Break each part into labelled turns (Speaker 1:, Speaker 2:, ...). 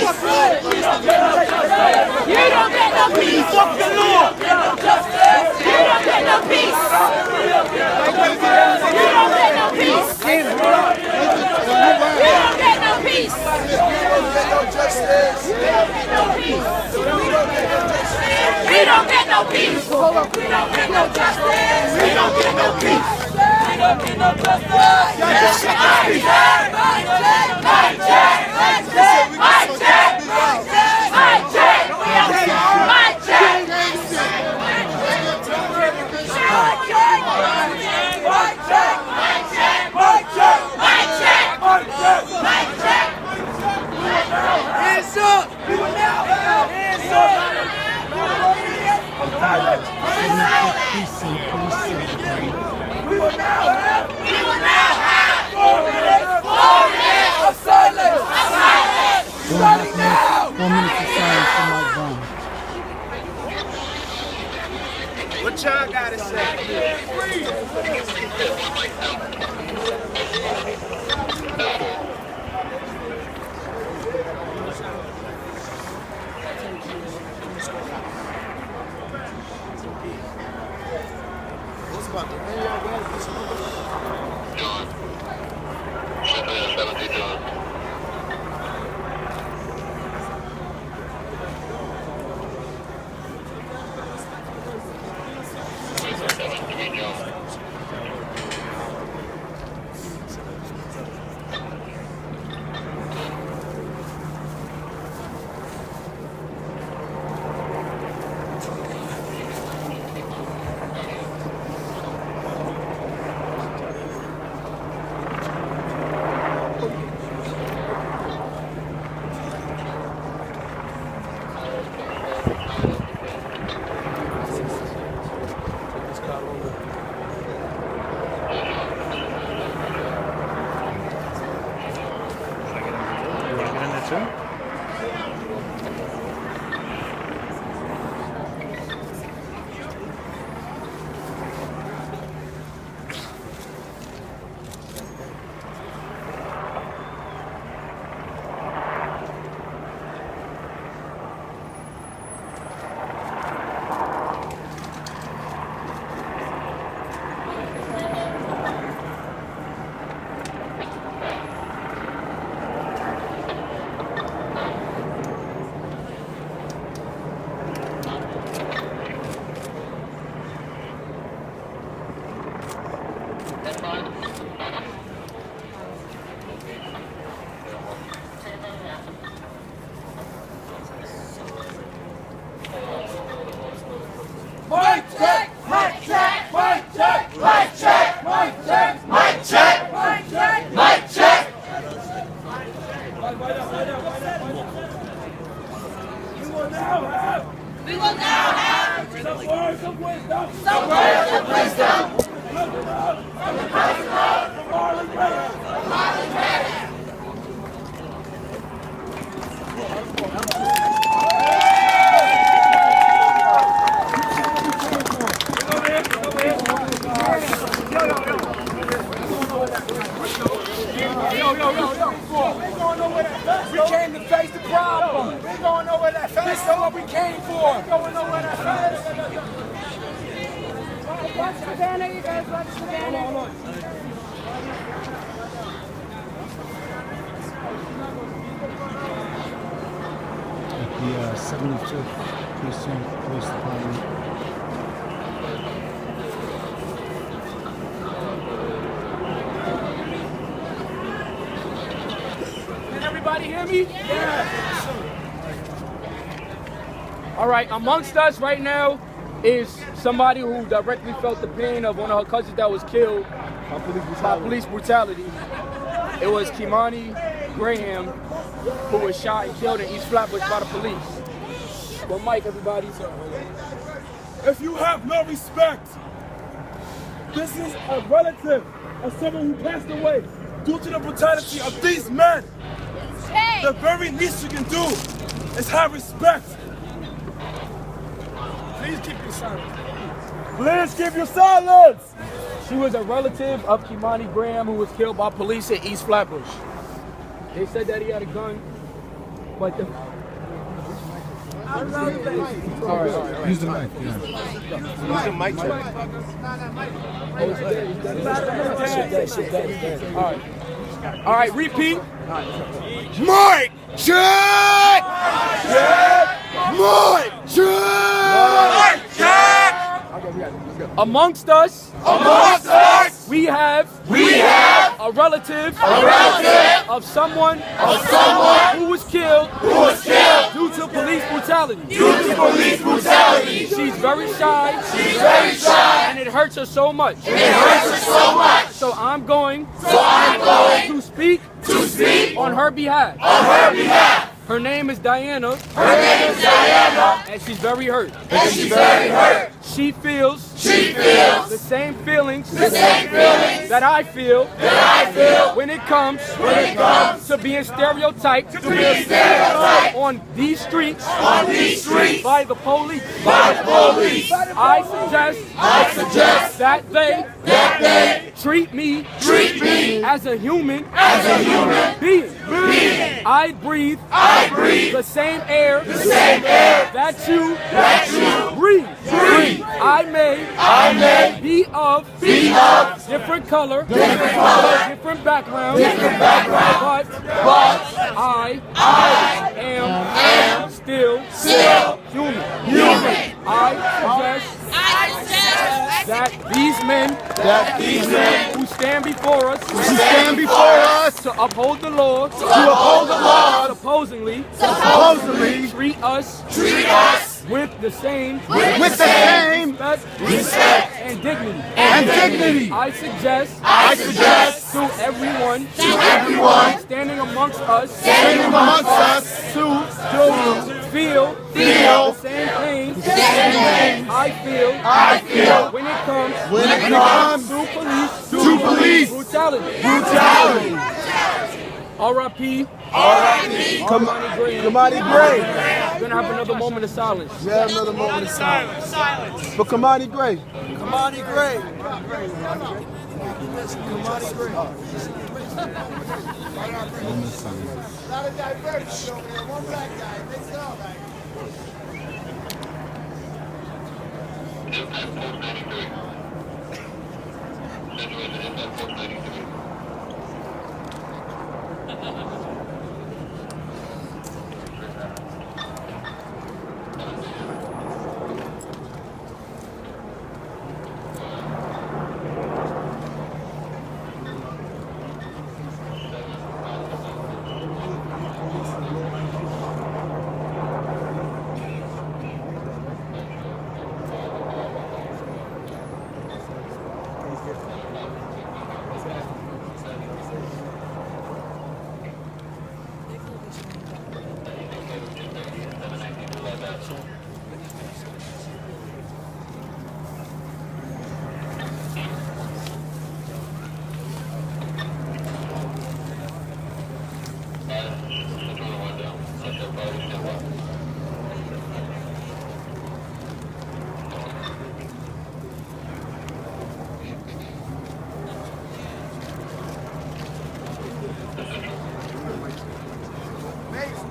Speaker 1: You don't get no peace. Fuck the law. You don't get no peace. You don't get no peace. You don't get no peace. We don't get no justice. We don't get no peace. We don't get no peace. We don't get no justice. We don't get no peace. We don't get no justice. We will now have 4 minutes of silence. Starting now.
Speaker 2: 4 minutes of silence for Mike Brown.
Speaker 3: What y'all gotta say? What's about the
Speaker 4: John. 70 John.
Speaker 1: We came to face the problem. We're going nowhere that fast. This is what we came for. We're going nowhere that fast.
Speaker 5: Watch the banner, you guys. Watch the banner.
Speaker 1: Hold on.
Speaker 2: At the 75th Precinct Police Department.
Speaker 1: Can everybody hear me? Yeah. All right, amongst us right now is somebody who directly felt the pain of one of her cousins that was killed by police brutality. It was Kimani Graham, who was shot and killed in East Flatbush by the police. Well, Mike, everybody.
Speaker 6: If you have no respect, this is a relative of someone who passed away due to the brutality of these men.
Speaker 5: Hey.
Speaker 6: The very least you can do is have respect. Please keep your silence. Please keep your silence.
Speaker 1: She was a relative of Kimani Graham, who was killed by police in East Flatbush. They said that he had a gun. But the
Speaker 2: Use the mic, yeah.
Speaker 3: Use the mic check.
Speaker 1: all right, repeat.
Speaker 3: Mike check! Mike check!
Speaker 1: Amongst us, we have a relative of someone who was killed due to police brutality. She's very shy. And it hurts her so much. So I'm going to speak on her behalf. Her name is Diana. And she's very hurt. She feels the same feelings that I feel when it comes to being stereotyped on these streets by the police. I suggest that they treat me as a human being. I breathe the same air that you breathe. I may be of different color, different background, but I am still human. I suggest that these men who stand before us to uphold the law, supposedly treat us with the same respect and dignity. I suggest to everyone standing amongst us to feel the same pain I feel when it comes to police brutality. R.I.P.
Speaker 3: Kamani Gray.
Speaker 1: We're gonna have another moment of silence.
Speaker 3: We have another moment of silence. For Kamani Gray. Kamani Gray.
Speaker 2: Moment of silence.
Speaker 3: Not a diverse over there. One black guy. Mix it up.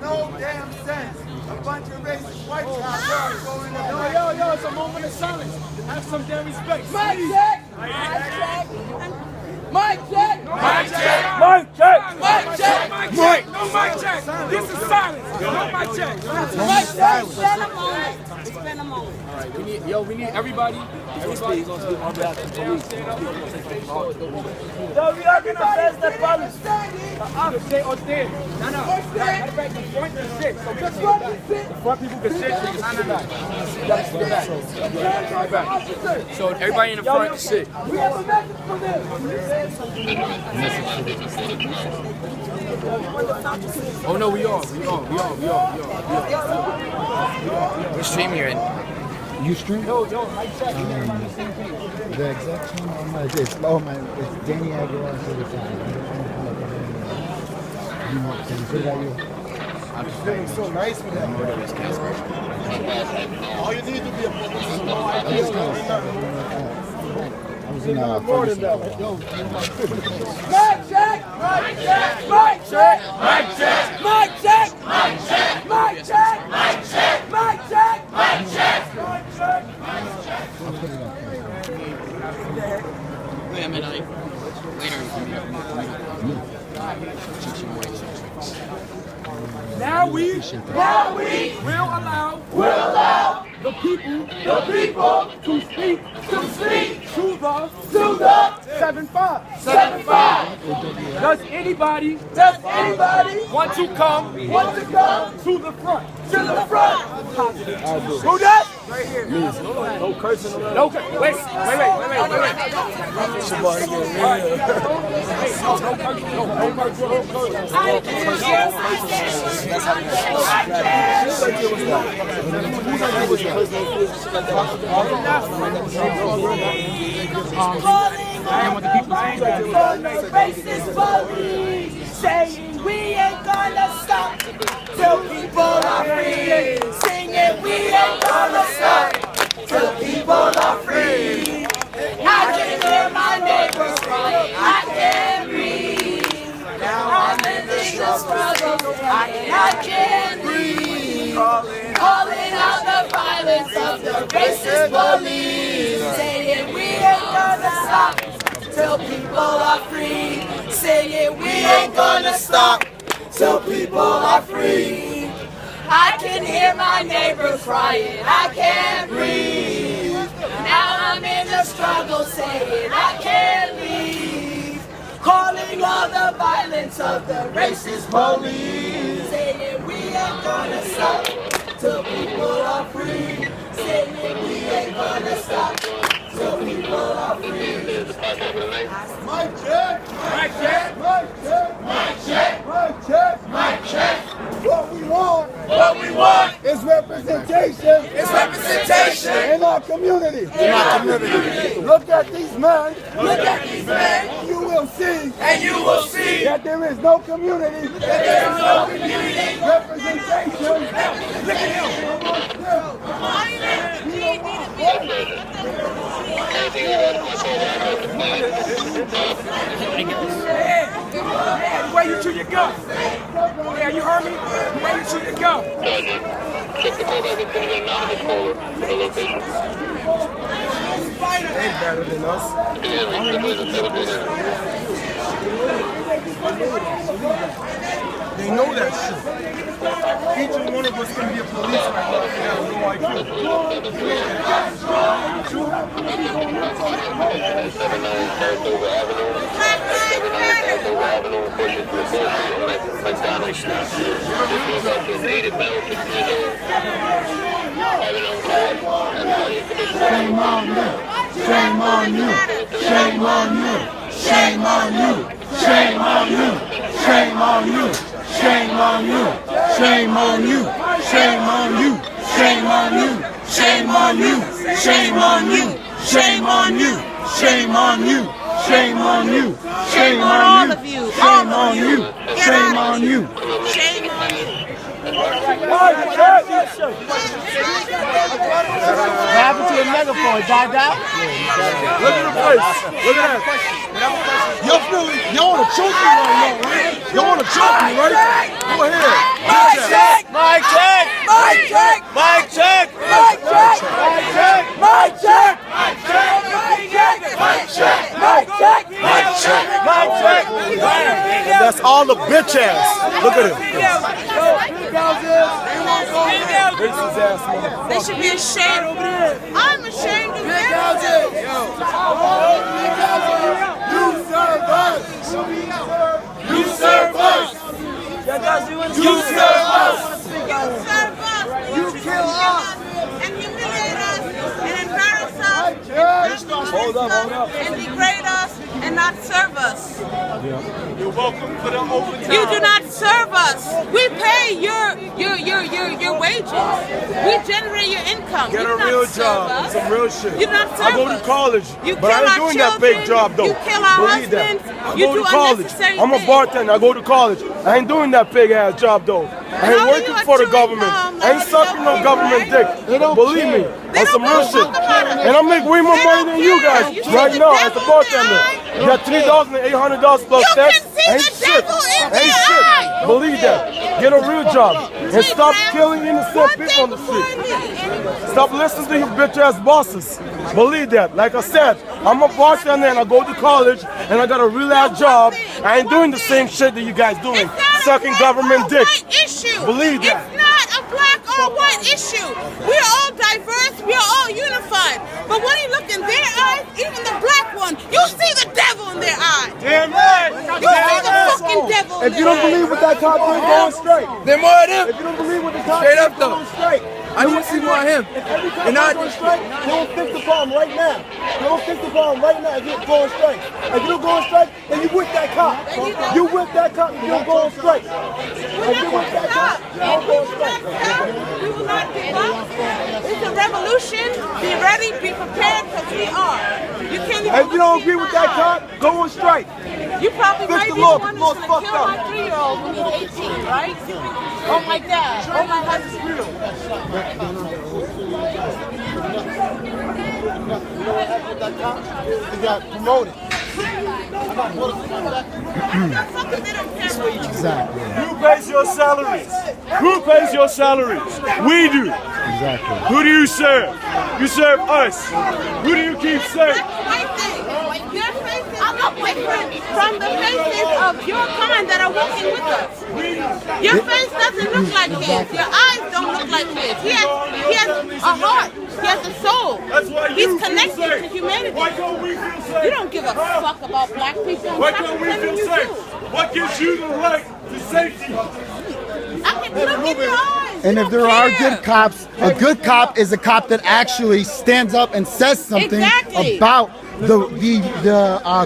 Speaker 3: No damn sense. A bunch of racist white guys going in the
Speaker 6: Yo, it's a moment of silence. Have some damn respect.
Speaker 5: Mic check! Mic check!
Speaker 6: Mic check!
Speaker 5: Mic check!
Speaker 6: Mic check! Mic check! No mic check! This is silence. No mic check.
Speaker 5: Mic check! Spend a moment. Spend a moment.
Speaker 1: All right, we need everybody. Everybody gonna speak on behalf of the police.
Speaker 6: Yo, we are gonna face the police.
Speaker 1: Stay on stage. No. Matter of fact, the front can sit. So we can sit back. The front people can sit. So you can sit back. You gotta sit back. So everybody in the front can sit.
Speaker 6: We have a message for them.
Speaker 1: Oh no, we are.
Speaker 4: What stream you in?
Speaker 2: You stream?
Speaker 1: Yo, mic check.
Speaker 2: The exact same it's Danny Aguilar for the time. You want to put it out you?
Speaker 3: I'm feeling so nice with that. All you need to be a
Speaker 2: I was in Ferguson.
Speaker 5: Mic check! Mic check! Mic check! Mic check! Mic check! Mic check!
Speaker 6: Now we will allow the people to speak to the 7-5. Does anybody want to come to the front? Who does? Right here. No cursing. No cursing. Wait. Somebody get
Speaker 3: saying we ain't gonna stop till people are free. Singing we ain't gonna stop till people are free. I can hear my neighbors crying, I can't breathe. Now I'm in the struggle, I can't breathe. Calling out the violence of the racist police. Saying we ain't gonna stop till people are free. Saying we ain't gonna stop till people are free. I can hear my neighbors crying, I can't breathe. Now I'm in the struggle saying I can't leave. Calling all the violence of the racist police. Saying we ain't gonna stop till people are free. Saying we ain't gonna stop till people are free. Mic check! Mic check! Mic check! Mic check! Mic check! Mic check! What we want is representation. It's representation in our community. Look at these men. And you will see. That there is no community. Representation. Look at him.
Speaker 6: where you treat your gun. Yeah, you heard me? Where you treat your gun.
Speaker 7: Check the code back and anonymous caller for the location.
Speaker 6: They better than us. They know that shit. Each and one of us can be a police right now. They have no IQ.
Speaker 7: 79 Saratoga Avenue. 79 Saratoga Avenue. Pushing to the McDonald's. This was up to native male 16 years old. Having on card.
Speaker 3: Shame on you. Shame on you. Shame on you. Shame on you. Shame on you. Shame on you. Shame on you. Shame on you. Shame on you. Shame on you. Shame on you. Shame on you. Shame on you. Shame on you. Shame on you. Shame on all of you. Shame on you. Shame on you. Shame on you.
Speaker 6: What
Speaker 2: happened to your megaphone? It died out?
Speaker 6: Look at the place. Look at that. Yo, Philly, you want to choke me right now, right? You want to choke me, right? Go ahead.
Speaker 3: Mic check!
Speaker 2: Mic check!
Speaker 3: Mic check!
Speaker 2: Mic check!
Speaker 3: Mic check! Mic check! Mic check! Mic check! Mic check! Mic check! Mic check! Mic check!
Speaker 6: That's all the bitch ass. Look at him. Racist ass motherfucker.
Speaker 5: They should be ashamed over there. I'm ashamed of them.
Speaker 3: You serve us! You serve us! You serve us! You kill us!
Speaker 5: And humiliate us and embarrass us
Speaker 6: Hold up.
Speaker 5: and degrade us and not serve us.
Speaker 6: You're welcome for the overtime.
Speaker 5: You do not serve us. We pay your wages. We generate your income.
Speaker 6: Get
Speaker 5: you
Speaker 6: a
Speaker 5: do not
Speaker 6: real
Speaker 5: serve
Speaker 6: job,
Speaker 5: us.
Speaker 6: some real shit.
Speaker 5: You do not serve
Speaker 6: I go to
Speaker 5: us.
Speaker 6: college,
Speaker 5: You
Speaker 6: but I
Speaker 5: kill
Speaker 6: ain't
Speaker 5: our
Speaker 6: doing that
Speaker 5: children.
Speaker 6: fake job though.
Speaker 5: You kill our
Speaker 6: Believe that.
Speaker 5: husbands.
Speaker 6: I
Speaker 5: You
Speaker 6: go
Speaker 5: do
Speaker 6: to college.
Speaker 5: unnecessary
Speaker 6: I'm a
Speaker 5: things.
Speaker 6: bartender. I go to college. I ain't doing that fake ass job though. I ain't
Speaker 5: How
Speaker 6: working
Speaker 5: you
Speaker 6: for the
Speaker 5: a
Speaker 6: government.
Speaker 5: chewing gum?
Speaker 6: I ain't sucking no government dick. Believe me. That's some real shit. And I make way more money than you guys right now as a bartender. You got $3,800 plus
Speaker 5: You
Speaker 6: tax.
Speaker 5: can see
Speaker 6: Ain't
Speaker 5: the
Speaker 6: shit.
Speaker 5: devil in
Speaker 6: Ain't
Speaker 5: their
Speaker 6: shit.
Speaker 5: eye.
Speaker 6: Believe that. Get a real job and stop killing innocent people on the street. Stop listening to your bitch ass bosses. Believe that. Like I said, I'm a bartender and I go to college and I got a real ass job. I ain't doing the same shit that you guys doing. sucking government dick.
Speaker 5: White issue.
Speaker 6: Believe that.
Speaker 5: It's not a black or white issue. We are all diverse. We are all unified. But when you look in their eyes, even the black one, you see the devil in their eyes.
Speaker 6: Damn right.
Speaker 5: You see the fucking devil in
Speaker 6: If you
Speaker 5: their
Speaker 6: don't
Speaker 5: eyes.
Speaker 6: believe what that cop did, going straight.
Speaker 4: There more of them.
Speaker 6: If you don't believe what the cop
Speaker 4: Straight
Speaker 6: did,
Speaker 4: up, though.
Speaker 6: going straight.
Speaker 4: I need to see more of him.
Speaker 6: If every cop
Speaker 4: And not
Speaker 6: going straight, they don't fix the problem right now. They don't fix the problem right now if you're going straight. If you're going straight, then you whip that cop. You whip that cop, you're going straight. If you whip that cop, you're going straight.
Speaker 5: We will not give up. It's a revolution. Be ready, be prepared, because we are. You can't even
Speaker 6: If you don't agree with that cop, go on straight.
Speaker 5: You probably
Speaker 6: Fix
Speaker 5: might
Speaker 6: the
Speaker 5: be
Speaker 6: law,
Speaker 5: the one
Speaker 6: the law's
Speaker 5: who's going to
Speaker 6: fucked
Speaker 5: kill
Speaker 6: up.
Speaker 5: my 3-year-old when he's 18, right? Oh my dad. Oh my husband.
Speaker 2: That cop, he got promoted. Exactly.
Speaker 6: Who pays your salaries? Who pays your salaries? We do.
Speaker 2: Exactly.
Speaker 6: Who do you serve? You serve us. Who do you keep safe?
Speaker 5: From the faces of your kind that are walking with us. Your face doesn't look like his. Your eyes don't look like his. He has a heart. He has a soul.
Speaker 6: That's why
Speaker 5: He's
Speaker 6: you
Speaker 5: connected
Speaker 6: feel
Speaker 5: to
Speaker 6: safe.
Speaker 5: humanity.
Speaker 6: Why can't we feel safe?
Speaker 5: You don't give a fuck about black people.
Speaker 6: Why can't we feel safe? What gives you the right to safety?
Speaker 5: I can look in your eyes.
Speaker 2: And
Speaker 5: You
Speaker 2: if there
Speaker 5: don't
Speaker 2: are
Speaker 5: care.
Speaker 2: good cops, a good cop is a cop that actually stands up and says something
Speaker 5: Exactly.
Speaker 2: about the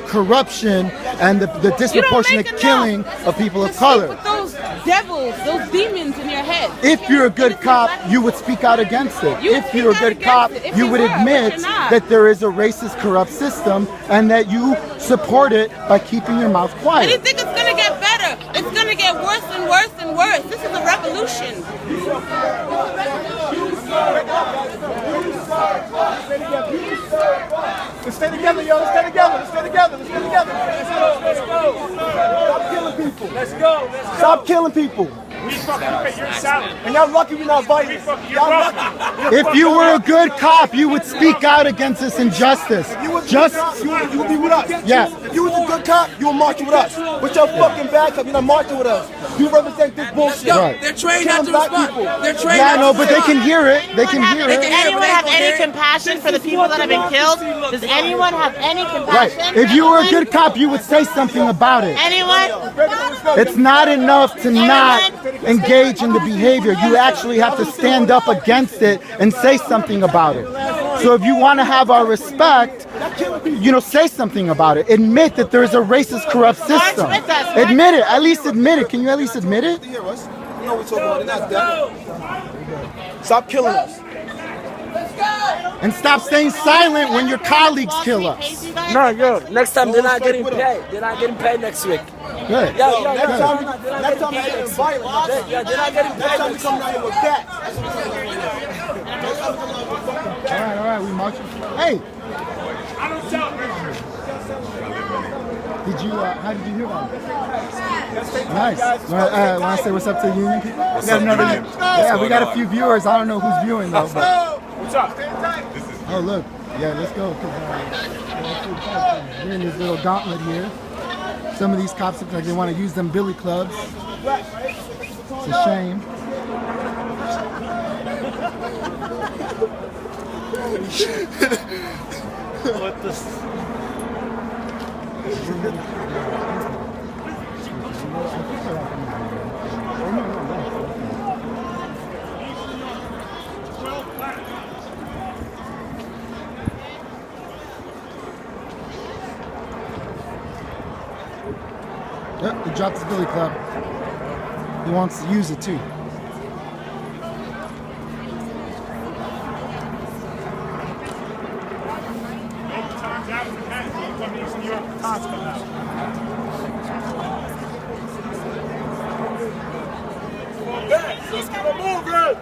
Speaker 2: corruption and the disproportionate
Speaker 5: enough
Speaker 2: killing of people
Speaker 5: to
Speaker 2: of
Speaker 5: sleep
Speaker 2: color.
Speaker 5: with those devils, those demons in your head.
Speaker 2: If you're a good
Speaker 5: Innocent
Speaker 2: cop,
Speaker 5: black
Speaker 2: you would speak out against it.
Speaker 5: You
Speaker 2: If you're a
Speaker 5: speak out
Speaker 2: good cop,
Speaker 5: against it. If
Speaker 2: you
Speaker 5: you
Speaker 2: would
Speaker 5: were, but
Speaker 2: admit
Speaker 5: you're not.
Speaker 2: that there is a racist, corrupt system and that you support it by keeping your mouth
Speaker 5: And you
Speaker 2: quiet.
Speaker 5: think it's gonna get better. It's gonna get worse and worse and worse. This is a revolution.
Speaker 6: Let's stay together, yo. Let's stay together. Let's stay together. Let's stay together. Let's go. Stop killing people. Let's go. Stop killing people. We fucking pay your salary. And y'all lucky we're not fighting. Y'all lucky.
Speaker 2: If you were a good cop, you would speak out against this injustice.
Speaker 6: You would
Speaker 2: Just
Speaker 6: you would be with us.
Speaker 2: Yeah.
Speaker 6: If you was a good cop, you would march with us. With your fucking bad cop, you're not marching with us. You represent this bullshit.
Speaker 2: Right.
Speaker 4: They're trained not to
Speaker 6: Killing black
Speaker 4: respond.
Speaker 6: people.
Speaker 4: They're trained
Speaker 2: yeah,
Speaker 4: not
Speaker 2: no,
Speaker 4: to
Speaker 2: but they
Speaker 4: respond.
Speaker 2: can hear it. They can hear
Speaker 8: Does
Speaker 2: it.
Speaker 8: anyone have any compassion for the people that have been killed? Does anyone have any
Speaker 2: Right.
Speaker 8: compassion?
Speaker 2: If you were a good cop, you would say something about it.
Speaker 8: Anyone?
Speaker 2: It's not enough to not engage in the behavior. You actually have to stand up against it and say something about it. So if you want to have our respect, say something about it. Admit that there is a racist, corrupt system.
Speaker 8: with us.
Speaker 2: Admit it. At least admit it. Can you at least admit it?
Speaker 6: You know what we're talking about. Not that. Stop killing us.
Speaker 2: And stop staying silent when your colleagues kill us.
Speaker 9: No, yo, next time they're not getting paid. They're not getting paid next week.
Speaker 2: Good.
Speaker 6: Next time we're getting violent.
Speaker 9: Yeah, they're not getting
Speaker 6: Next time
Speaker 9: paid.
Speaker 6: we come down here with bats.
Speaker 2: All right, we marching. Hey, how did you hear about it? Nice. Want to say what's up to the union people? We got another. Yeah, we got a few viewers. I don't know who's viewing though. But.
Speaker 6: What's up?
Speaker 2: Oh look, yeah, let's go. We're in this little gauntlet here. Some of these cops look like they want to use them billy clubs. It's a shame.
Speaker 6: What the?
Speaker 2: Yep, he dropped his billy club. He wants to use it too.
Speaker 6: Let's get a move, man.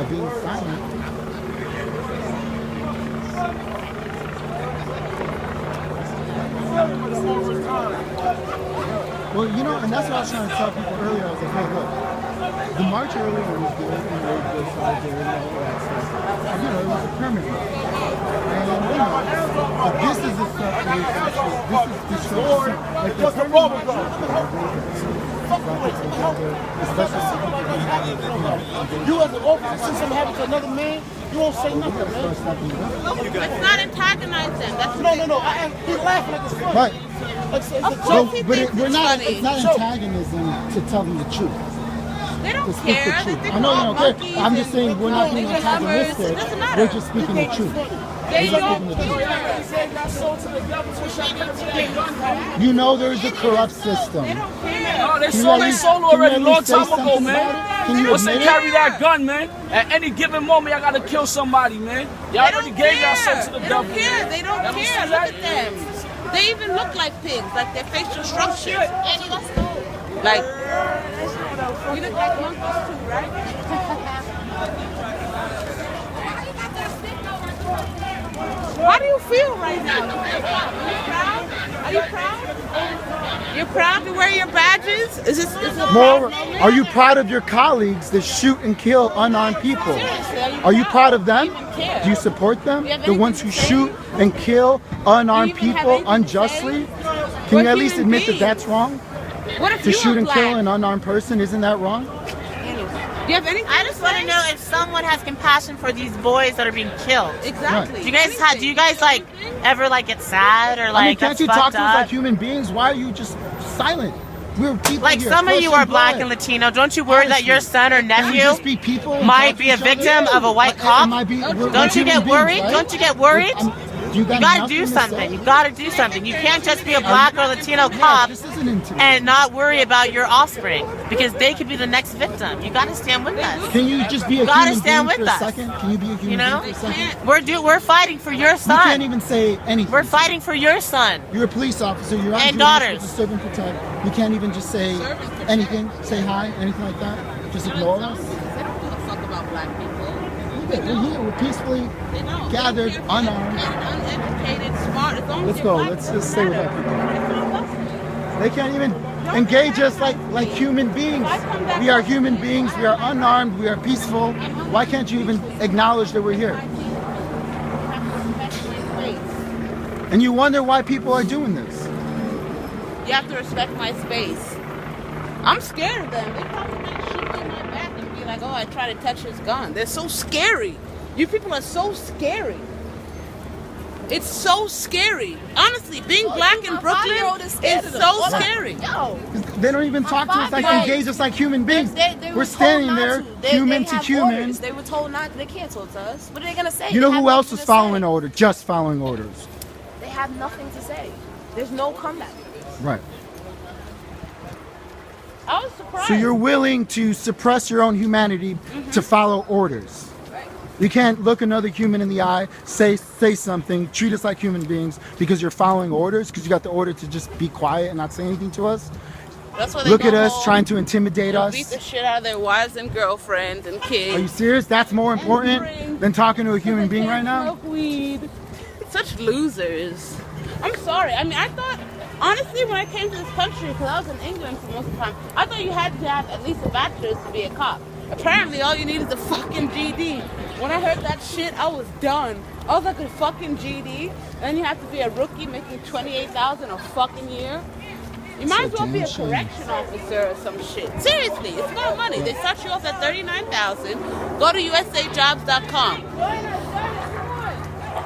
Speaker 2: being silent. Well, you know, and that's what I was trying to tell people earlier. I was like, hey, look, the march earlier was good, and they were good solidarity and all that stuff. You know, it was a permanent. And, you know, but this is the stuff that is actually, this is destruction. Like, the permanent especially
Speaker 6: you as an officer see something happen to another man, you won't say nothing, man.
Speaker 5: Let's not antagonize them. That's
Speaker 6: No. He's laughing at this fun.
Speaker 2: Right.
Speaker 6: It's a
Speaker 5: Of
Speaker 6: joke.
Speaker 5: course he
Speaker 2: But
Speaker 5: thinks
Speaker 2: we're
Speaker 5: it's
Speaker 2: not,
Speaker 5: funny.
Speaker 2: it's not antagonism to tell them the truth.
Speaker 5: They don't
Speaker 2: To speak the
Speaker 5: care. They
Speaker 2: truth.
Speaker 5: think
Speaker 2: I know
Speaker 5: we're
Speaker 2: you
Speaker 5: all
Speaker 2: don't care.
Speaker 5: monkeys
Speaker 2: I'm just
Speaker 5: and
Speaker 2: saying we're not
Speaker 5: we
Speaker 2: being
Speaker 5: just hammers.
Speaker 2: antagonistic.
Speaker 5: It doesn't matter.
Speaker 2: We're just speaking the truth.
Speaker 5: They
Speaker 2: We're just
Speaker 5: don't
Speaker 2: speaking the truth.
Speaker 5: care.
Speaker 2: You know there's a corrupt system.
Speaker 5: They don't care.
Speaker 9: No, they
Speaker 2: Can you
Speaker 9: sold
Speaker 2: at
Speaker 9: their
Speaker 2: least-
Speaker 9: soul
Speaker 2: can you
Speaker 9: already
Speaker 2: at
Speaker 9: a long
Speaker 2: least say
Speaker 9: time ago,
Speaker 2: something
Speaker 9: man.
Speaker 2: about it? Can you
Speaker 9: Once they
Speaker 2: admit it?
Speaker 9: carry that gun, man, at any given moment, y'all gotta kill somebody, man. Y'all
Speaker 5: They
Speaker 9: already
Speaker 5: don't
Speaker 9: gave
Speaker 5: care.
Speaker 9: yourself to the
Speaker 5: They
Speaker 9: devil.
Speaker 5: don't care. They don't
Speaker 9: Y'all
Speaker 5: care.
Speaker 9: see
Speaker 5: Look
Speaker 9: that?
Speaker 5: at them. They even look like pigs, like their facial structure.
Speaker 8: Annie, let's go.
Speaker 5: Like, we look like monkeys too, right? How do you feel right now? Are you proud? Are you proud? You're proud to wear your badges? Is this a
Speaker 2: More,
Speaker 5: proud moment?
Speaker 2: are you proud of your colleagues that shoot and kill unarmed people?
Speaker 5: Seriously,
Speaker 2: Are you proud of them?
Speaker 5: Do you even care?
Speaker 2: Do you support them?
Speaker 5: Do you have
Speaker 2: The ones who
Speaker 5: anything to say?
Speaker 2: shoot and kill unarmed
Speaker 5: Do you even have
Speaker 2: people
Speaker 5: anything to
Speaker 2: unjustly?
Speaker 5: say?
Speaker 2: Can
Speaker 5: We're
Speaker 2: you at least
Speaker 5: human
Speaker 2: admit that
Speaker 5: beings.
Speaker 2: that's wrong?
Speaker 5: What if
Speaker 2: To
Speaker 5: you
Speaker 2: shoot
Speaker 5: are
Speaker 2: and
Speaker 5: black?
Speaker 2: kill an unarmed person, isn't that wrong?
Speaker 5: Do you have anything
Speaker 8: I just want to know if someone has compassion for these boys that are being killed.
Speaker 5: Exactly.
Speaker 8: Do you guys have? Do you guys like ever like get sad or like
Speaker 2: I mean, can't
Speaker 8: that's
Speaker 2: you talk
Speaker 8: fucked
Speaker 2: to us like
Speaker 8: up?
Speaker 2: human beings? Why are you just silent? We're people
Speaker 8: Like
Speaker 2: here,
Speaker 8: some of
Speaker 2: flesh
Speaker 8: you are
Speaker 2: and
Speaker 8: black
Speaker 2: blood.
Speaker 8: and Latino. Don't you worry that your son or
Speaker 2: Can we
Speaker 8: nephew
Speaker 2: just be people and
Speaker 8: might
Speaker 2: talk
Speaker 8: be
Speaker 2: to
Speaker 8: a
Speaker 2: each other?
Speaker 8: victim of a white
Speaker 2: It
Speaker 8: cop?
Speaker 2: might be- we're
Speaker 8: Don't you
Speaker 2: human
Speaker 8: get
Speaker 2: beings,
Speaker 8: worried?
Speaker 2: right?
Speaker 8: Don't you get worried?
Speaker 2: You
Speaker 8: You gotta do something. You gotta do something. You can't just be a black or Latino cop
Speaker 2: This isn't intimate.
Speaker 8: and not worry about your offspring because they could be the next victim. You gotta stand with us.
Speaker 2: Can you just be a
Speaker 8: gotta
Speaker 2: human
Speaker 8: stand
Speaker 2: being
Speaker 8: with
Speaker 2: for a
Speaker 8: us.
Speaker 2: second? Can you be a human
Speaker 8: You know?
Speaker 2: being for a second?
Speaker 8: We're fighting for your
Speaker 2: You can't
Speaker 8: son.
Speaker 2: even say anything.
Speaker 8: We're fighting for your son.
Speaker 2: You're a police officer. You're on
Speaker 8: And
Speaker 2: duty
Speaker 8: daughters.
Speaker 2: to serve and protect. You can't even just say anything, say hi, anything like that. Just ignore us.
Speaker 5: They don't give a fuck about black people.
Speaker 2: We're here. We're peacefully
Speaker 5: They don't.
Speaker 2: gathered,
Speaker 5: They're
Speaker 2: unarmed.
Speaker 5: uneducated, smart. As long as
Speaker 2: Let's
Speaker 5: you're
Speaker 2: go.
Speaker 5: black,
Speaker 2: Let's
Speaker 5: it
Speaker 2: just
Speaker 5: doesn't
Speaker 2: stay with
Speaker 5: matter.
Speaker 2: They can't even engage us like human beings. We are human beings. We are unarmed. We are peaceful. Why can't you even acknowledge that we're here? And you wonder why people are doing this.
Speaker 5: You have to respect my space. I'm scared of them. They probably might shoot me in my back and be like, oh, I tried to touch his gun. They're so scary. You people are so scary. It's so scary. Honestly, being black in Brooklyn is so scary.
Speaker 8: Yo,
Speaker 2: They don't even talk to us like
Speaker 8: Right.
Speaker 2: engage us like human beings.
Speaker 10: They
Speaker 2: We're
Speaker 10: were
Speaker 2: standing
Speaker 10: told not
Speaker 2: there,
Speaker 10: to. They
Speaker 2: human to
Speaker 10: have
Speaker 2: human.
Speaker 10: orders. They were told not. They can't talk to us. What are they gonna say?
Speaker 2: You know
Speaker 10: They have
Speaker 2: who else
Speaker 10: nothing
Speaker 2: was
Speaker 10: to
Speaker 2: following
Speaker 10: say.
Speaker 2: orders? Just following orders.
Speaker 10: They have nothing to say. There's no comeback.
Speaker 2: Right.
Speaker 5: I was surprised.
Speaker 2: So you're willing to suppress your own humanity to follow orders. You can't look another human in the eye, say something, treat us like human beings because you're following orders, because you got the order to just be quiet and not say anything to us.
Speaker 5: That's why they
Speaker 2: Look
Speaker 5: go
Speaker 2: at us
Speaker 5: home,
Speaker 2: trying to intimidate us.
Speaker 5: beat the shit out of their wives and girlfriends and kids.
Speaker 2: Are you serious? That's more important than talking to a human being right now?
Speaker 5: Smoke weed. Such losers. I'm sorry. I mean, I thought, honestly, when I came to this country, because I was in England for most of the time, I thought you had to have at least a bachelor's to be a cop. Apparently, all you need is a fucking GED. When I heard that shit, I was done. I was like, a fucking GED? And then you have to be a rookie making $28,000 a fucking year? You might as well be a correction officer or some shit. Seriously, it's not money. They start you off at $39,000. Go to usajobs.com.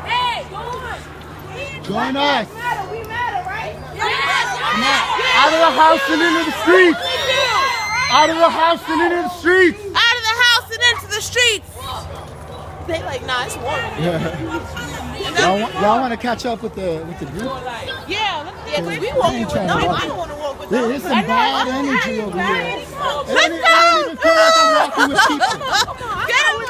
Speaker 5: Hey, go on.
Speaker 2: Join us.
Speaker 5: We matter, right?
Speaker 2: Come on. Out of the house and into the streets. Out of the house and into the streets.
Speaker 5: Out of the house and into the streets.
Speaker 10: They like, nah, it's warm.
Speaker 2: Y'all want to catch up with the group?
Speaker 5: Yeah, let's
Speaker 10: We
Speaker 2: I
Speaker 10: won't
Speaker 2: ain't
Speaker 10: with
Speaker 2: trying to
Speaker 10: them.
Speaker 2: walk
Speaker 10: I don't want to walk with them.
Speaker 2: There's some bad energy over here. It
Speaker 5: Let's
Speaker 2: don't even feel like I'm walking with people.
Speaker 5: Get away.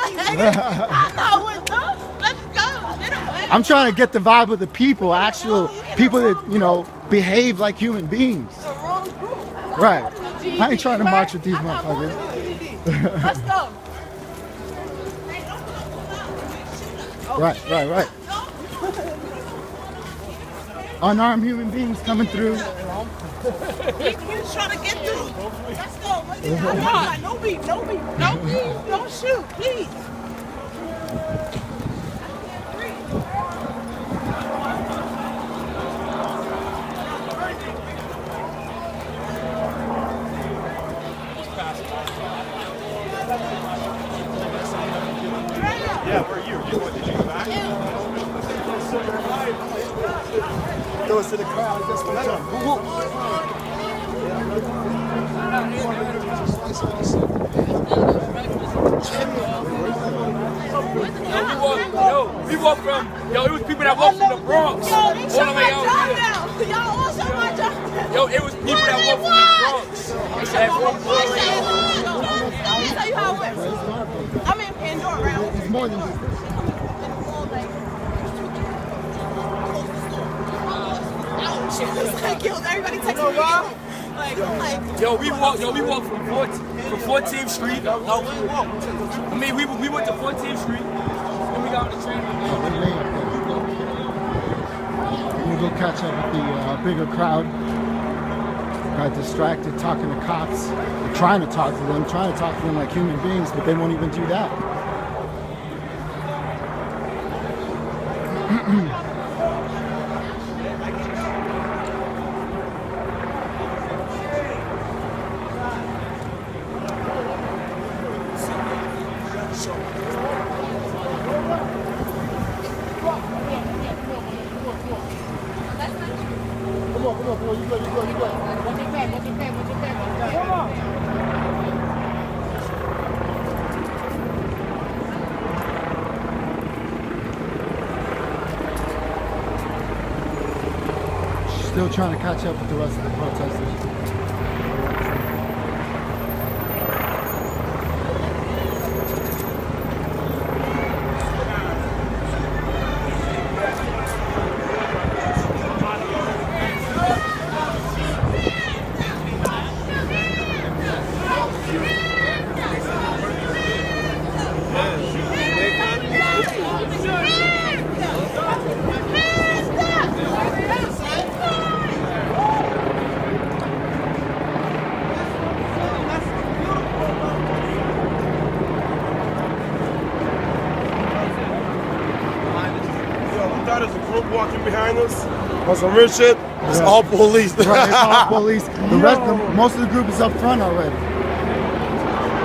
Speaker 5: Let's go. Get away.
Speaker 2: I'm trying to get the vibe of the people, actual people that, behave like human beings. Right. I ain't trying to march with these motherfuckers.
Speaker 10: Let's go.
Speaker 2: Right. Unarmed human beings coming through.
Speaker 3: He's trying to get through. Let's go. Come on. No beef. Don't shoot, please.
Speaker 6: Yeah, where are you? Did you go back? Throw us to the crowd. That's what I'm
Speaker 1: We walked from, it was people that walked from the Bronx all the way out here.
Speaker 3: Y'all all shut my job down.
Speaker 1: Yo, it was people that walked from the Bronx.
Speaker 3: Let me tell you how it works. I'm in Pandora, right?
Speaker 2: It's more than just this.
Speaker 3: It's like, yo, everybody texting me. Like,
Speaker 1: Yo, we walked from 14th Street. No, we walked. I mean, we went to 14th Street, and we got on the train.
Speaker 2: We'll go catch up with the bigger crowd. Got distracted talking to cops, trying to talk to them like human beings, but they won't even do that. Still trying to catch up with the rest of the protesters.
Speaker 6: There's a group walking behind us on some rich shit. It's all police.
Speaker 2: Right, it's all police. The rest, most of the group is up front already.